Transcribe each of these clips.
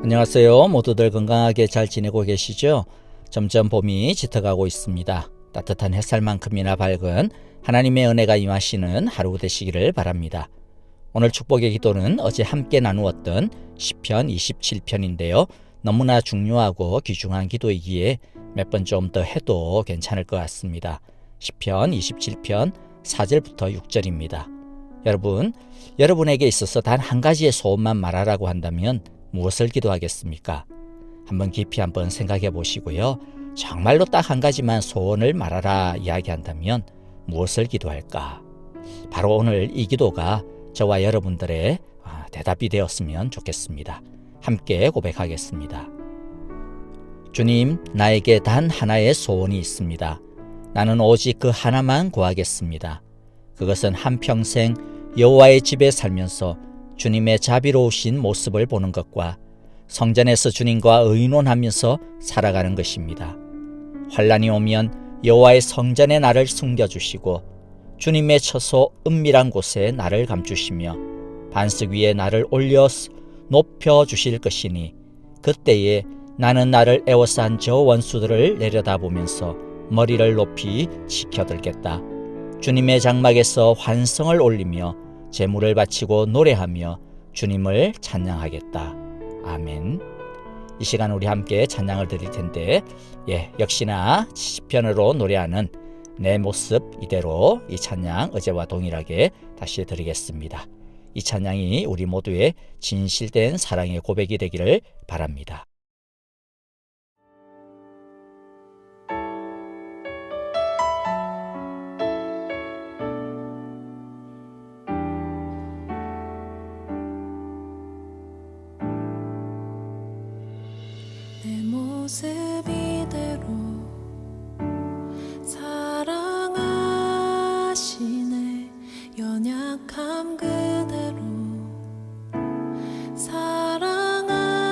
안녕하세요. 모두들 건강하게 잘 지내고 계시죠? 점점 봄이 짙어가고 있습니다. 따뜻한 햇살만큼이나 밝은 하나님의 은혜가 임하시는 하루 되시기를 바랍니다. 오늘 축복의 기도는 어제 함께 나누었던 시편 27편인데요. 너무나 중요하고 귀중한 기도이기에 몇 번 좀 더 해도 괜찮을 것 같습니다. 시편 27편 4절부터 6절입니다. 여러분에게 있어서 단 한 가지의 소원만 말하라고 한다면 무엇을 기도하겠습니까? 한번 생각해 보시고요. 정말로 딱 한 가지만 소원을 말하라 이야기한다면 무엇을 기도할까? 바로 오늘 이 기도가 저와 여러분들의 대답이 되었으면 좋겠습니다. 함께 고백하겠습니다. 주님, 나에게 단 하나의 소원이 있습니다. 나는 오직 그 하나만 구하겠습니다. 그것은 한평생 여호와의 집에 살면서 주님의 자비로우신 모습을 보는 것과 성전에서 주님과 의논하면서 살아가는 것입니다. 환난이 오면 여호와의 성전에 나를 숨겨주시고 주님의 처소 은밀한 곳에 나를 감추시며 반석 위에 나를 올려 높여주실 것이니 그때에 나는 나를 애워싼 저 원수들을 내려다보면서 머리를 높이 치켜들겠다. 주님의 장막에서 환성을 올리며 제물을 바치고 노래하며 주님을 찬양하겠다. 아멘. 이 시간 우리 함께 찬양을 드릴 텐데 역시나 시편으로 노래하는 내 모습 이대로 이 찬양 어제와 동일하게 다시 드리겠습니다. 이 찬양이 우리 모두의 진실된 사랑의 고백이 되기를 바랍니다. 내 모습 이대로 사랑하시네. 연약함 그대로 사랑하시네.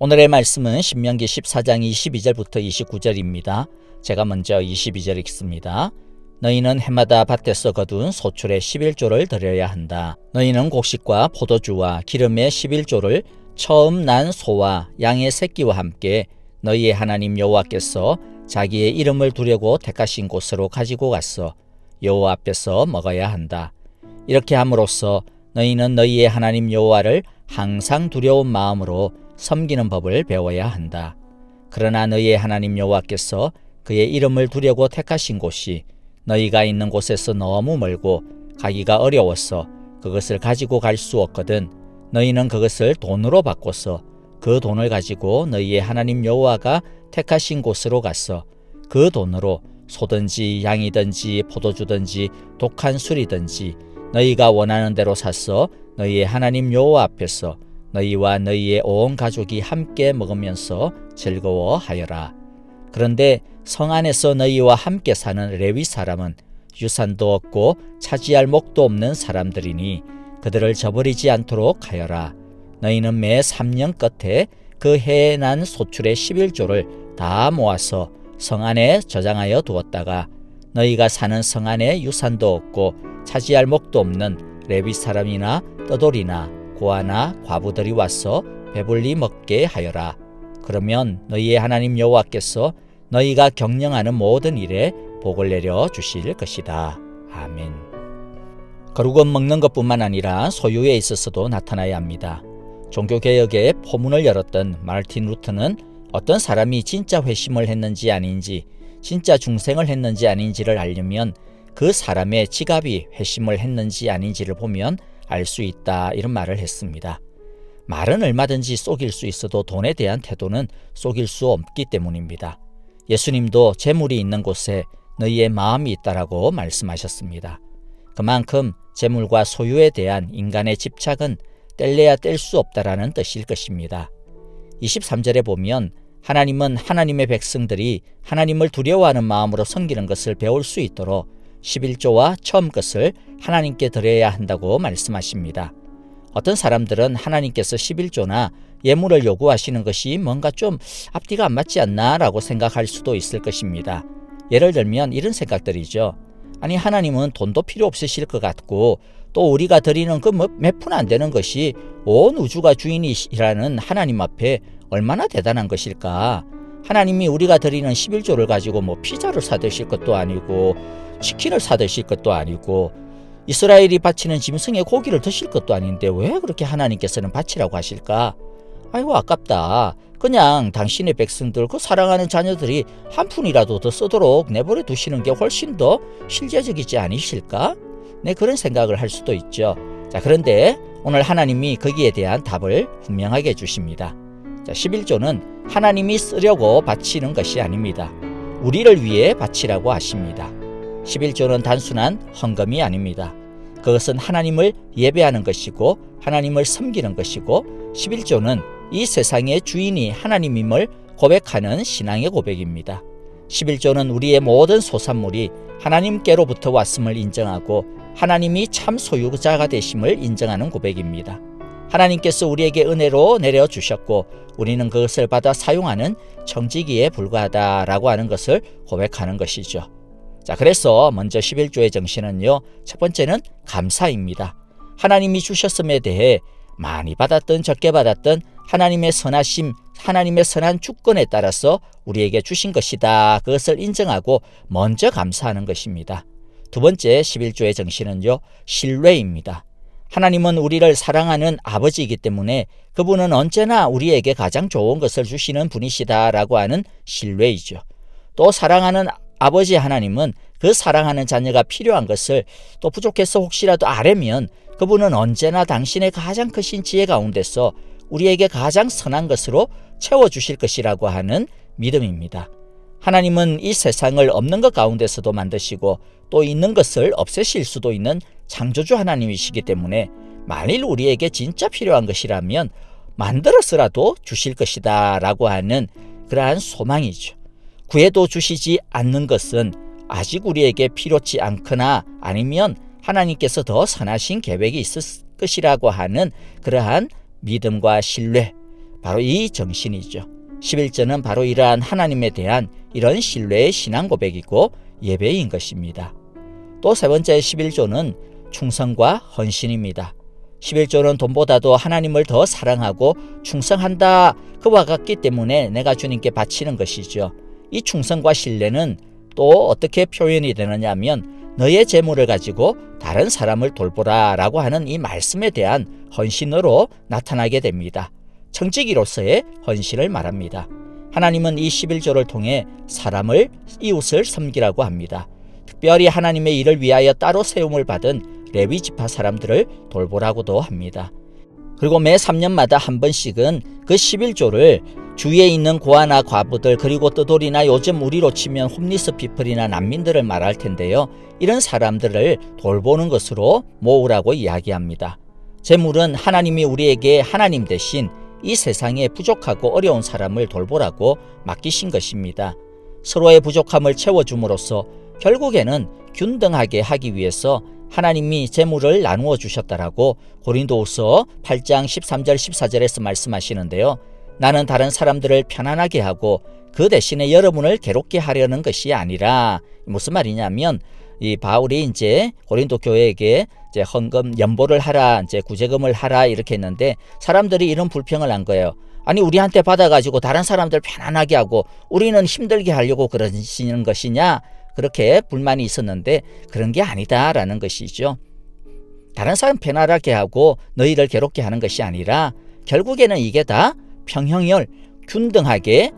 오늘의 말씀은 신명기 14장 22절부터 29절입니다. 제가 먼저 22절 읽습니다. 너희는 해마다 밭에서 거둔 소출의 11조를 드려야 한다. 너희는 곡식과 포도주와 기름의 11조를 처음 난 소와 양의 새끼와 함께 너희의 하나님 여호와께서 자기의 이름을 두려고 택하신 곳으로 가지고 가서 여호와 앞에서 먹어야 한다. 이렇게 함으로써 너희는 너희의 하나님 여호와를 항상 두려운 마음으로 섬기는 법을 배워야 한다. 그러나 너희의 하나님 여호와께서 그의 이름을 두려고 택하신 곳이 너희가 있는 곳에서 너무 멀고 가기가 어려워서 그것을 가지고 갈 수 없거든 너희는 그것을 돈으로 바꿔서 그 돈을 가지고 너희의 하나님 여호와가 택하신 곳으로 가서 그 돈으로 소든지 양이든지 포도주든지 독한 술이든지 너희가 원하는 대로 사서 너희의 하나님 여호와 앞에서 너희와 너희의 온 가족이 함께 먹으면서 즐거워하여라. 그런데 성 안에서 너희와 함께 사는 레위 사람은 유산도 없고 차지할 목도 없는 사람들이니 그들을 저버리지 않도록 하여라. 너희는 매 3년 끝에 그 해에 난 소출의 11조를 다 모아서 성 안에 저장하여 두었다가 너희가 사는 성 안에 유산도 없고 차지할 목도 없는 레위 사람이나 떠돌이나 고아나 과부들이 와서 배불리 먹게 하여라. 그러면 너희의 하나님 여호와께서 너희가 경영하는 모든 일에 복을 내려 주실 것이다. 아멘. 거룩은 먹는 것뿐만 아니라 소유에 있어서도 나타나야 합니다. 종교개혁의 포문을 열었던 마르틴 루터는 어떤 사람이 진짜 회심을 했는지 아닌지, 진짜 중생을 했는지 아닌지를 알려면 그 사람의 지갑이 회심을 했는지 아닌지를 보면 알 수 있다, 이런 말을 했습니다. 말은 얼마든지 속일 수 있어도 돈에 대한 태도는 속일 수 없기 때문입니다. 예수님도 재물이 있는 곳에 너희의 마음이 있다라고 말씀하셨습니다. 그만큼 재물과 소유에 대한 인간의 집착은 뗄래야 뗄 수 없다라는 뜻일 것입니다. 23절에 보면 하나님은 하나님의 백성들이 하나님을 두려워하는 마음으로 섬기는 것을 배울 수 있도록 11조와 처음 것을 하나님께 드려야 한다고 말씀하십니다. 어떤 사람들은 하나님께서 11조나 예물을 요구하시는 것이 뭔가 좀 앞뒤가 안 맞지 않나 라고 생각할 수도 있을 것입니다. 예를 들면 이런 생각들이죠. 아니, 하나님은 돈도 필요 없으실 것 같고 또 우리가 드리는 그 몇 푼 안 되는 것이 온 우주가 주인이시라는 하나님 앞에 얼마나 대단한 것일까. 하나님이 우리가 드리는 11조를 가지고 뭐 피자를 사드실 것도 아니고 치킨을 사드실 것도 아니고 이스라엘이 바치는 짐승의 고기를 드실 것도 아닌데 왜 그렇게 하나님께서는 바치라고 하실까? 아이고, 아깝다. 그냥 당신의 백성들, 그 사랑하는 자녀들이 한 푼이라도 더 쓰도록 내버려 두시는 게 훨씬 더 실제적이지 않으실까? 네, 그런 생각을 할 수도 있죠. 자, 그런데 오늘 하나님이 거기에 대한 답을 분명하게 주십니다. 자, 11조는 하나님이 쓰려고 바치는 것이 아닙니다. 우리를 위해 바치라고 하십니다. 11조는 단순한 헌금이 아닙니다. 그것은 하나님을 예배하는 것이고 하나님을 섬기는 것이고 11조는 이 세상의 주인이 하나님임을 고백하는 신앙의 고백입니다. 11조는 우리의 모든 소산물이 하나님께로부터 왔음을 인정하고 하나님이 참 소유자가 되심을 인정하는 고백입니다. 하나님께서 우리에게 은혜로 내려주셨고 우리는 그것을 받아 사용하는 청지기에 불과하다라고 하는 것을 고백하는 것이죠. 자, 그래서 먼저 11조의 정신은요, 첫 번째는 감사입니다. 하나님이 주셨음에 대해 많이 받았든 적게 받았든 하나님의 선하심, 하나님의 선한 주권에 따라서 우리에게 주신 것이다. 그것을 인정하고 먼저 감사하는 것입니다. 두 번째 11조의 정신은요, 신뢰입니다. 하나님은 우리를 사랑하는 아버지이기 때문에 그분은 언제나 우리에게 가장 좋은 것을 주시는 분이시다라고 하는 신뢰이죠. 또 사랑하는 아버지 하나님은 그 사랑하는 자녀가 필요한 것을 또 부족해서 혹시라도 아뢰면 그분은 언제나 당신의 가장 크신 지혜 가운데서 우리에게 가장 선한 것으로 채워주실 것이라고 하는 믿음입니다. 하나님은 이 세상을 없는 것 가운데서도 만드시고 또 있는 것을 없애실 수도 있는 창조주 하나님이시기 때문에 만일 우리에게 진짜 필요한 것이라면 만들어서라도 주실 것이다 라고 하는 그러한 소망이죠. 구해도 주시지 않는 것은 아직 우리에게 필요치 않거나 아니면 하나님께서 더 선하신 계획이 있을 것이라고 하는 그러한 믿음과 신뢰, 바로 이 정신이죠. 11조는 바로 이러한 하나님에 대한 이런 신뢰의 신앙 고백이고 예배인 것입니다. 또 세 번째 11조는 충성과 헌신입니다. 11조는 돈보다도 하나님을 더 사랑하고 충성한다, 그와 같기 때문에 내가 주님께 바치는 것이죠. 이 충성과 신뢰는 또 어떻게 표현이 되느냐 하면 너의 재물을 가지고 다른 사람을 돌보라 라고 하는 이 말씀에 대한 헌신으로 나타나게 됩니다. 청지기로서의 헌신을 말합니다. 하나님은 이 11조를 통해 사람을, 이웃을 섬기라고 합니다. 특별히 하나님의 일을 위하여 따로 세움을 받은 레위 지파 사람들을 돌보라고도 합니다. 그리고 매 3년마다 한 번씩은 그 11조를 주위에 있는 고아나 과부들, 그리고 뜨돌이나 요즘 우리로 치면 홈리스 피플이나 난민들을 말할 텐데요. 이런 사람들을 돌보는 것으로 모으라고 이야기합니다. 재물은 하나님이 우리에게 하나님 대신 이 세상에 부족하고 어려운 사람을 돌보라고 맡기신 것입니다. 서로의 부족함을 채워줌으로써 결국에는 균등하게 하기 위해서 하나님이 재물을 나누어 주셨다라고 고린도후서 8장 13절 14절에서 말씀하시는데요. 나는 다른 사람들을 편안하게 하고 그 대신에 여러분을 괴롭게 하려는 것이 아니라, 무슨 말이냐면 이 바울이 이제 고린도 교회에게 이제 헌금 연보를 하라, 이제 구제금을 하라 이렇게 했는데 사람들이 이런 불평을 한 거예요. 아니 우리한테 받아가지고 다른 사람들 편안하게 하고 우리는 힘들게 하려고 그러시는 것이냐, 그렇게 불만이 있었는데 그런 게 아니다라는 것이죠. 다른 사람 편안하게 하고 너희를 괴롭게 하는 것이 아니라 결국에는 이게 다 평형을 균등하게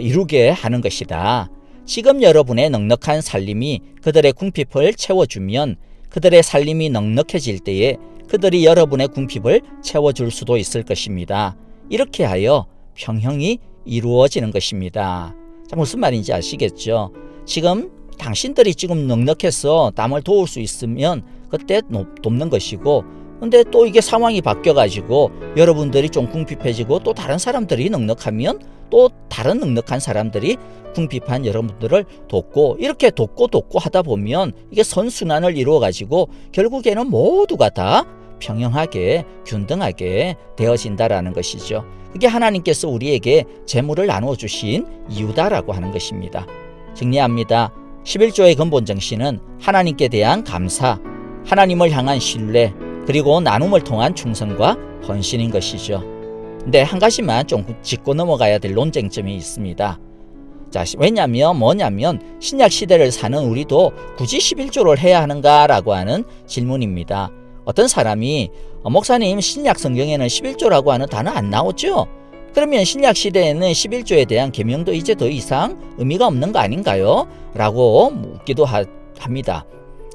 이루게 하는 것이다. 지금 여러분의 넉넉한 살림이 그들의 궁핍을 채워주면 그들의 살림이 넉넉해질 때에 그들이 여러분의 궁핍을 채워줄 수도 있을 것입니다. 이렇게 하여 평형이 이루어지는 것입니다. 자, 무슨 말인지 아시겠죠? 지금 당신들이 지금 넉넉해서 남을 도울 수 있으면 그때 돕는 것이고, 근데 또 이게 상황이 바뀌어가지고 여러분들이 좀 궁핍해지고 또 다른 사람들이 넉넉하면 또 다른 넉넉한 사람들이 궁핍한 여러분들을 돕고, 이렇게 돕고 하다 보면 이게 선순환을 이루어가지고 결국에는 모두가 다 평형하게 균등하게 되어진다라는 것이죠. 그게 하나님께서 우리에게 재물을 나누어 주신 이유다라고 하는 것입니다. 정리합니다. 11조의 근본 정신은 하나님께 대한 감사, 하나님을 향한 신뢰, 그리고 나눔을 통한 충성과 헌신인 것이죠. 근데 한 가지만 좀 짚고 넘어가야 될 논쟁점이 있습니다. 자, 뭐냐면 신약 시대를 사는 우리도 굳이 11조를 해야 하는가라고 하는 질문입니다. 어떤 사람이 목사님, 신약 성경에는 11조라고 하는 단어 안 나오죠? 그러면 신약 시대에는 11조에 대한 계명도 이제 더 이상 의미가 없는 거 아닌가요? 라고 묻기도 합니다.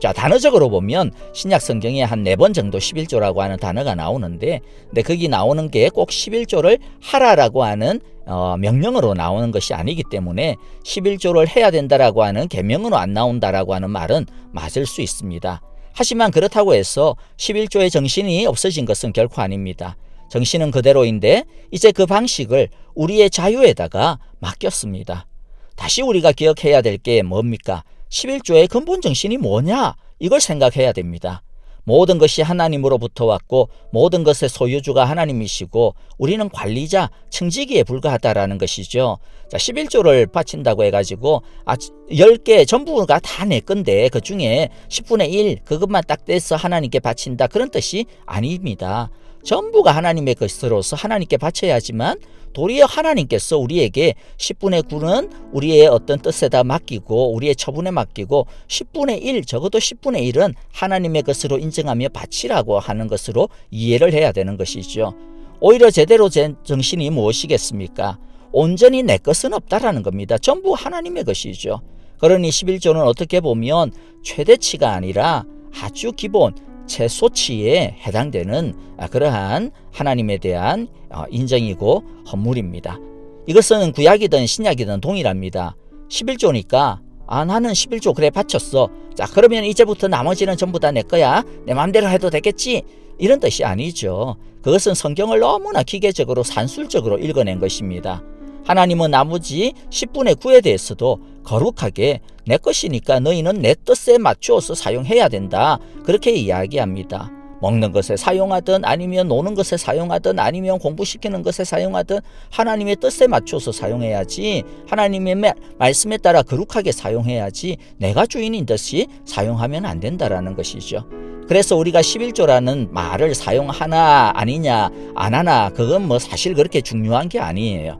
자, 단어적으로 보면 신약 성경에 한 4번 정도 11조라고 하는 단어가 나오는데, 근데 거기 나오는 게 꼭 11조를 하라라고 하는 명령으로 나오는 것이 아니기 때문에 11조를 해야 된다라고 하는 계명으로 안 나온다라고 하는 말은 맞을 수 있습니다. 하지만 그렇다고 해서 11조의 정신이 없어진 것은 결코 아닙니다. 정신은 그대로인데 이제 그 방식을 우리의 자유에다가 맡겼습니다. 다시 우리가 기억해야 될 게 뭡니까? 11조의 근본 정신이 뭐냐? 이걸 생각해야 됩니다. 모든 것이 하나님으로부터 왔고 모든 것의 소유주가 하나님이시고 우리는 관리자, 청지기에 불과하다라는 것이죠. 자, 11조를 바친다고 해가지고 10개 전부가 다 내 건데 그 중에 10분의 1 그것만 딱 떼서 하나님께 바친다, 그런 뜻이 아닙니다. 전부가 하나님의 것으로서 하나님께 바쳐야지만 도리어 하나님께서 우리에게 10분의 9는 우리의 어떤 뜻에다 맡기고 우리의 처분에 맡기고 10분의 1, 적어도 10분의 1은 하나님의 것으로 인정하며 바치라고 하는 것으로 이해를 해야 되는 것이죠. 오히려 제대로 된 정신이 무엇이겠습니까? 온전히 내 것은 없다라는 겁니다. 전부 하나님의 것이죠. 그러니 11조는 어떻게 보면 최대치가 아니라 아주 기본 최소치에 해당되는 그러한 하나님에 대한 인정이고 헌물입니다. 이것은 구약이든 신약이든 동일합니다. 11조니까 나는 11조 그래 바쳤어. 자, 그러면 이제부터 나머지는 전부 다 내 거야. 내 마음대로 해도 되겠지? 이런 뜻이 아니죠. 그것은 성경을 너무나 기계적으로 산술적으로 읽어낸 것입니다. 하나님은 나머지 10분의 9에 대해서도 거룩하게 내 것이니까 너희는 내 뜻에 맞추어서 사용해야 된다, 그렇게 이야기합니다. 먹는 것에 사용하든 아니면 노는 것에 사용하든 아니면 공부시키는 것에 사용하든 하나님의 뜻에 맞춰서 사용해야지, 하나님의 말씀에 따라 거룩하게 사용해야지 내가 주인인 듯이 사용하면 안 된다라는 것이죠. 그래서 우리가 11조라는 말을 사용하나 아니냐 안 하나 그건 뭐 사실 그렇게 중요한 게 아니에요.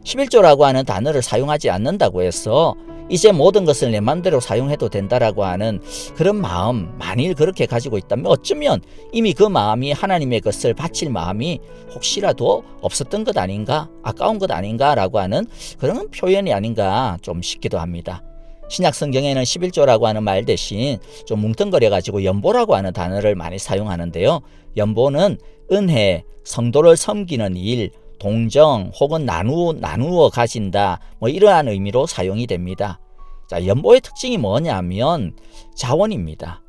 11조라고 하는 단어를 사용하지 않는다고 해서 이제 모든 것을 내 마음대로 사용해도 된다라고 하는 그런 마음, 만일 그렇게 가지고 있다면 어쩌면 이미 그 마음이 하나님의 것을 바칠 마음이 혹시라도 없었던 것 아닌가, 아까운 것 아닌가라고 하는 그런 표현이 아닌가 좀 싶기도 합니다. 신약 성경에는 11조라고 하는 말 대신 좀 뭉뚱거려 가지고 연보라고 하는 단어를 많이 사용하는데요. 연보는 은혜, 성도를 섬기는 일, 동정 혹은 나누어 가진다, 뭐 이러한 의미로 사용이 됩니다. 자, 연보의 특징이 뭐냐면 자원입니다.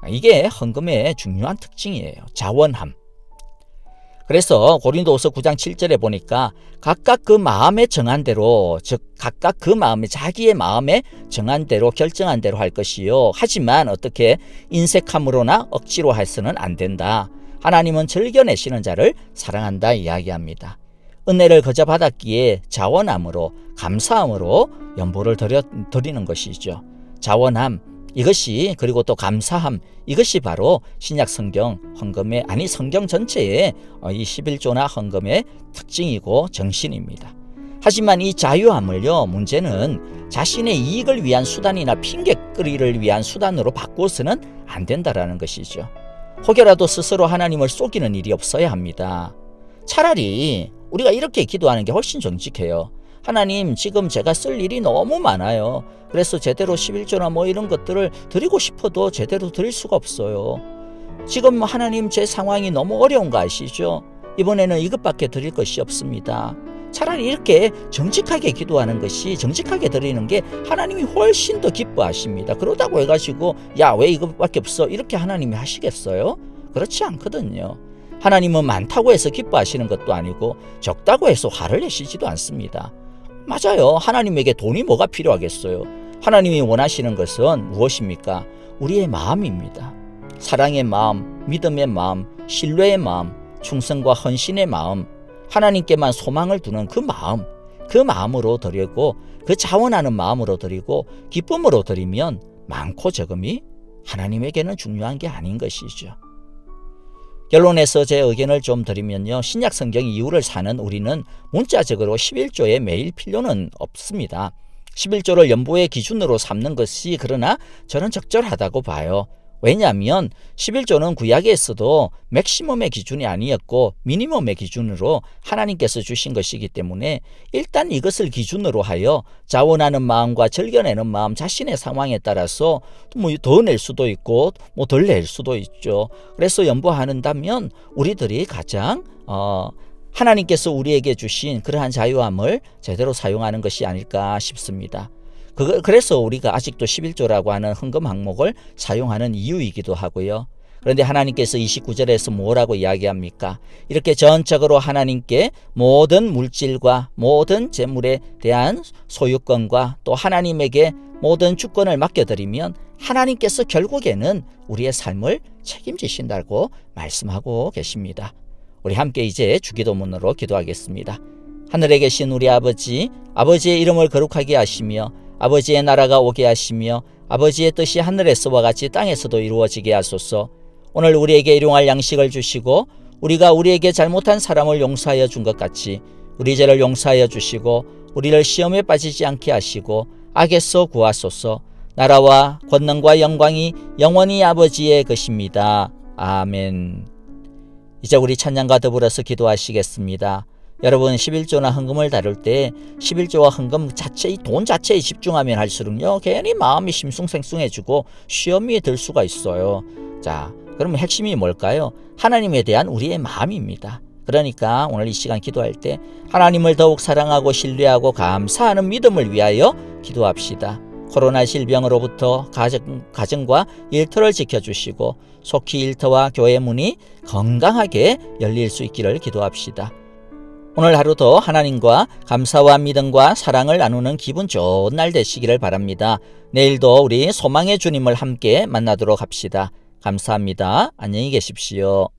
이게 헌금의 중요한 특징이에요. 자원함. 그래서 고린도후서 9장 7절에 보니까 각각 그 마음에 정한 대로, 즉 각각 그 마음에, 자기의 마음에 정한 대로 결정한 대로 할 것이요. 하지만 어떻게 인색함으로나 억지로 해서는 안 된다. 하나님은 즐겨내시는 자를 사랑한다 이야기합니다. 은혜를 거저 받았기에 자원함으로, 감사함으로 연보를 드리는 것이죠. 자원함, 이것이, 그리고 또 감사함, 이것이 바로 신약 성경 헌금의, 아니 성경 전체의 이 11조나 헌금의 특징이고 정신입니다. 하지만 이 자유함을요, 문제는 자신의 이익을 위한 수단이나 핑계거리를 위한 수단으로 바꾸어서는 안 된다라는 것이죠. 혹여라도 스스로 하나님을 속이는 일이 없어야 합니다. 차라리 우리가 이렇게 기도하는 게 훨씬 정직해요. 하나님, 지금 제가 쓸 일이 너무 많아요. 그래서 제대로 11조나 뭐 이런 것들을 드리고 싶어도 제대로 드릴 수가 없어요. 지금 하나님, 제 상황이 너무 어려운 거 아시죠? 이번에는 이것밖에 드릴 것이 없습니다. 차라리 이렇게 정직하게 기도하는 것이, 정직하게 드리는 게 하나님이 훨씬 더 기뻐하십니다. 그러다고 해가지고 야, 왜 이것밖에 없어? 이렇게 하나님이 하시겠어요? 그렇지 않거든요. 하나님은 많다고 해서 기뻐하시는 것도 아니고 적다고 해서 화를 내시지도 않습니다. 맞아요. 하나님에게 돈이 뭐가 필요하겠어요. 하나님이 원하시는 것은 무엇입니까? 우리의 마음입니다. 사랑의 마음, 믿음의 마음, 신뢰의 마음, 충성과 헌신의 마음, 하나님께만 소망을 두는 그 마음, 그 마음으로 드리고, 그 자원하는 마음으로 드리고 기쁨으로 드리면 많고 적음이 하나님에게는 중요한 게 아닌 것이죠. 결론에서 제 의견을 좀 드리면요, 신약 성경 이유를 사는 우리는 문자적으로 11조에 매일 필요는 없습니다. 11조를 연보의 기준으로 삼는 것이 그러나 저는 적절하다고 봐요. 왜냐하면 11조는 구약에서도 맥시멈의 기준이 아니었고 미니멈의 기준으로 하나님께서 주신 것이기 때문에 일단 이것을 기준으로 하여 자원하는 마음과 즐겨내는 마음, 자신의 상황에 따라서 뭐 더 낼 수도 있고 뭐 덜 낼 수도 있죠. 그래서 연보한다면 우리들이 가장 하나님께서 우리에게 주신 그러한 자유함을 제대로 사용하는 것이 아닐까 싶습니다. 그래서 우리가 아직도 11조라고 하는 헌금 항목을 사용하는 이유이기도 하고요. 그런데 하나님께서 29절에서 뭐라고 이야기합니까? 이렇게 전적으로 하나님께 모든 물질과 모든 재물에 대한 소유권과 또 하나님에게 모든 주권을 맡겨드리면 하나님께서 결국에는 우리의 삶을 책임지신다고 말씀하고 계십니다. 우리 함께 이제 주기도문으로 기도하겠습니다. 하늘에 계신 우리 아버지, 아버지의 이름을 거룩하게 하시며 아버지의 나라가 오게 하시며 아버지의 뜻이 하늘에서와 같이 땅에서도 이루어지게 하소서. 오늘 우리에게 일용할 양식을 주시고 우리가 우리에게 잘못한 사람을 용서하여 준 것 같이 우리 죄를 용서하여 주시고 우리를 시험에 빠지지 않게 하시고 악에서 구하소서. 나라와 권능과 영광이 영원히 아버지의 것입니다. 아멘. 이제 우리 찬양과 더불어서 기도하시겠습니다. 여러분, 11조나 헌금을 다룰 때 11조와 헌금 자체, 이 돈 자체에 집중하면 할수록요, 괜히 마음이 심숭생숭해지고 시험이 들 수가 있어요. 자, 그러면 핵심이 뭘까요? 하나님에 대한 우리의 마음입니다. 그러니까 오늘 이 시간 기도할 때 하나님을 더욱 사랑하고 신뢰하고 감사하는 믿음을 위하여 기도합시다. 코로나 질병으로부터 가정과 일터를 지켜주시고 속히 일터와 교회 문이 건강하게 열릴 수 있기를 기도합시다. 오늘 하루도 하나님과 감사와 믿음과 사랑을 나누는 기분 좋은 날 되시기를 바랍니다. 내일도 우리 소망의 주님을 함께 만나도록 합시다. 감사합니다. 안녕히 계십시오.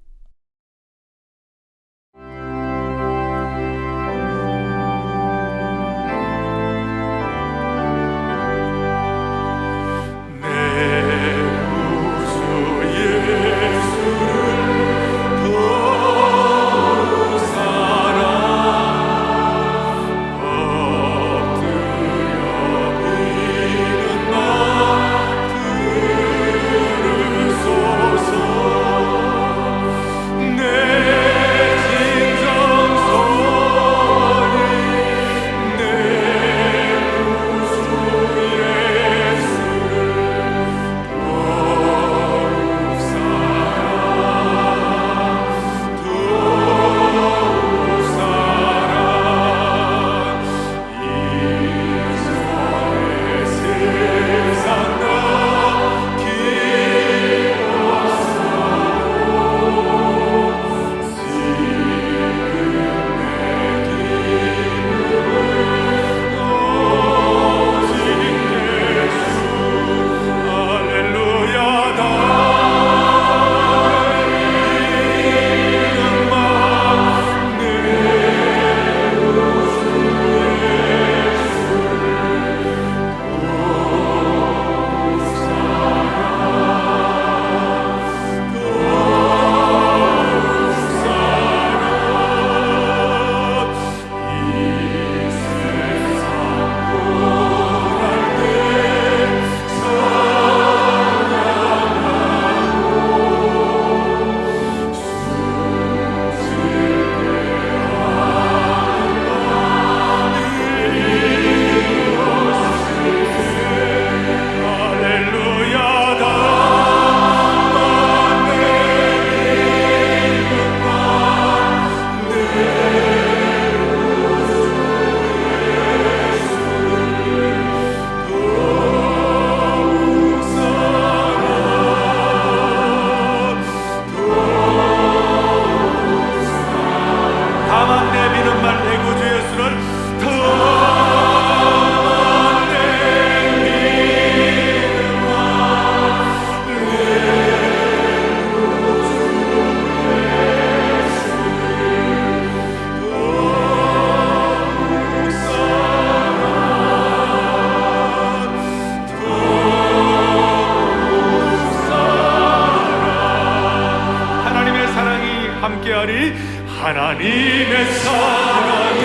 하나님의 사랑이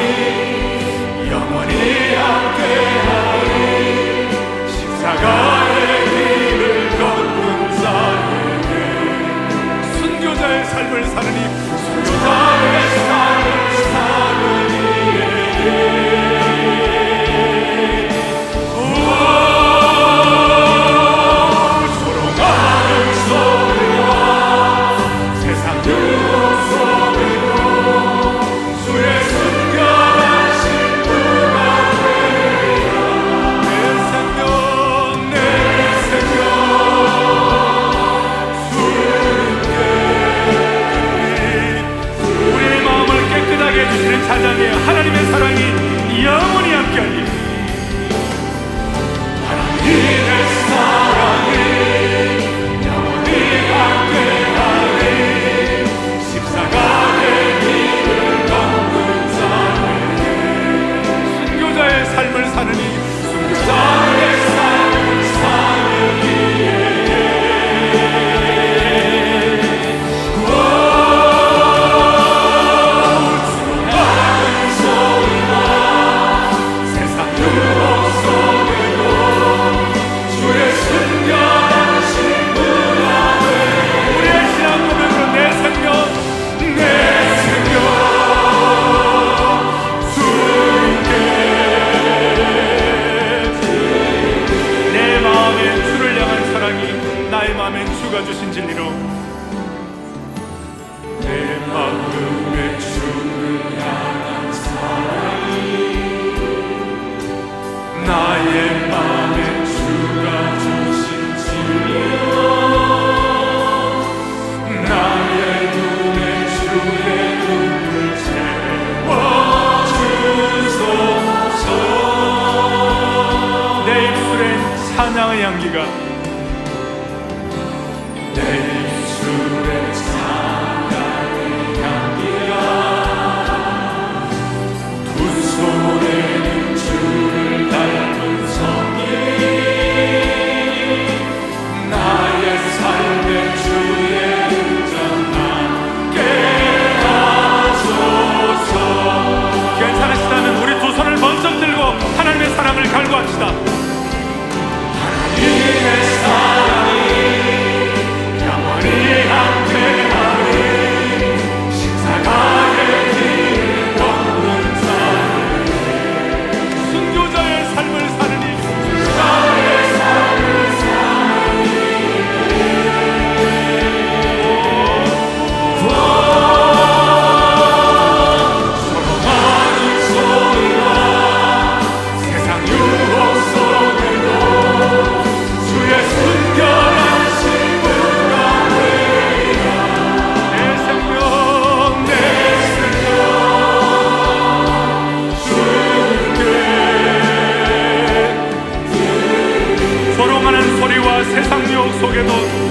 영원히 함께하리. 십자가의 길을 걷는 자에게 순교자의 삶을 사느니 순교자의 삶을 사는 이에게 조롱하는 소리와 세상 소리로 주의 순결하신 분아 되리라. 내 생명 주님께 우리의 마음을 깨끗하게 해주시는 찬양에 하나님의 사랑이 영원히 함께하리. 하나님의 사랑이 영원히 함께하리. 십자가의 길을 걷는 자에게 순교자의 삶을 사느니 순교자의 삶을 사는 이에게 주님하는 소리와 세상 유혹 속에도 주의 순결하신 분 앞에 우리의 신앙 고백으로 내 생명 주님께 내 마음에 주를 향한 사랑이 나의 마음엔 주가 주신 진리로 내 마음에 주를 향한 사랑이 나의 마음에 주가 주신 진리로 나의 눈에 주의 눈을 채워주소서. 내 입술엔 찬양의 향기가 내 속에도